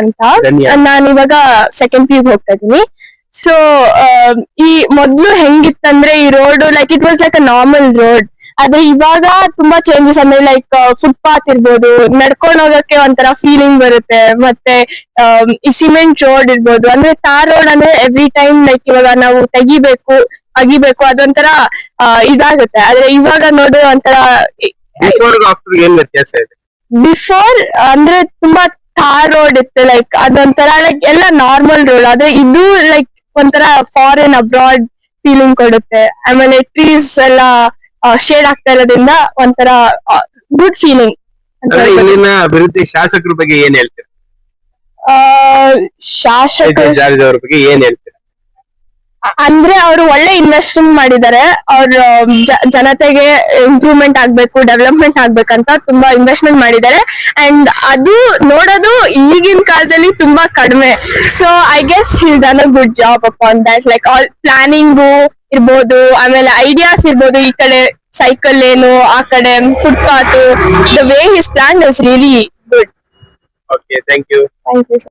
ಅಂತ ಧನ್ಯ. ನಾನು ಇವಾಗ ಸೆಕೆಂಡ್ PU ಹೋಗ್ತಾ ಇದೀನಿ. ಸೊ ಈ ಮೊದ್ಲು ಹೆಂಗಿತ್ತಂದ್ರೆ ಈ road like it was like a normal road. ಅದೇ ಇವಾಗ ತುಂಬಾ ಚೇಂಜಸ್ ಅಂದ್ರೆ ಲೈಕ್ ಫುಟ್ಪಾತ್ ಇರ್ಬೋದು, ನಡ್ಕೊಂಡು ಹೋಗಕ್ಕೆ ಒಂಥರ ಫೀಲಿಂಗ್ ಬರುತ್ತೆ. ಮತ್ತೆ ಈ ಸಿಮೆಂಟ್ ರೋಡ್ ಇರ್ಬೋದು, ಅಂದ್ರೆ ತಾರ್ ರೋಡ್ ಅಂದ್ರೆ ಎವ್ರಿ ಟೈಮ್ ಲೈಕ್ ಇವಾಗ ನಾವು ಅಗಿಬೇಕು ಅದೊಂಥರ ಇದಾಗುತ್ತೆ. ಆದ್ರೆ ಇವಾಗ ನೋಡಿದ್ರೆ ಒಂಥರ ಬಿಫೋರ್ ಆಫ್ಟರ್ ಏನ್ ವ್ಯತ್ಯಾಸ ಇದೆ? ಬಿಫೋರ್ ಅಂದ್ರೆ ತುಂಬಾ ತಾರ್ ರೋಡ್ ಇತ್ತು, ಲೈಕ್ ಅದೊಂಥರ ಲೈಕ್ ಎಲ್ಲ ನಾರ್ಮಲ್ ರೋಡ್. ಆದ್ರೆ ಇದು ಲೈಕ್ ಒಂಥರ ಫಾರಿನ್ ಅಬ್ರಾಡ್ ಫೀಲಿಂಗ್ ಕೊಡುತ್ತೆ. ಆಮೇಲೆ ಟ್ರೀಸ್ ಎಲ್ಲ ಶೇಡ್ ಆಗ್ತಾ ಇರೋದ್ರಿಂದ ಒಂಥರ ಗುಡ್ ಫೀಲಿಂಗ್. ಅಂದ್ರೆ ಇಲ್ಲಿನ ಅಭಿವೃದ್ಧಿ ಶಾಸಕರ ಬಗ್ಗೆ ಏನ್ ಹೇಳ್ತೀರಾ? ಶಾಸಕರು ಜಾರ್ಜ್ ಅವ್ರ ಬಗ್ಗೆ ಏನ್ ಹೇಳ್ತೀರಾ? ಅಂದ್ರೆ ಅವರು ಒಳ್ಳೆ ಇನ್ವೆಸ್ಟ್ಮೆಂಟ್ ಮಾಡಿದ್ದಾರೆ. ಅವ್ರ ಜನತೆಗೆ ಇಂಪ್ರೂವ್ಮೆಂಟ್ ಆಗ್ಬೇಕು, ಡೆವಲಪ್ಮೆಂಟ್ ಆಗ್ಬೇಕಂತ ತುಂಬಾ ಇನ್ವೆಸ್ಟ್ಮೆಂಟ್ ಮಾಡಿದ್ದಾರೆ. ಅಂಡ್ ಅದು ನೋಡೋದು ಈಗಿನ ಕಾಲದಲ್ಲಿ ತುಂಬಾ ಕಡಿಮೆ. So I guess he's done a good job upon that. Like all planning ಇರ್ಬೋದು, ಆಮೇಲೆ ಐಡಿಯಾಸ್ ಇರ್ಬೋದು, ಈ ಕಡೆ ಸೈಕಲ್ ಏನು, ಆ ಕಡೆ footpath, the way his plan is really good. Okay, thank you. Thank you.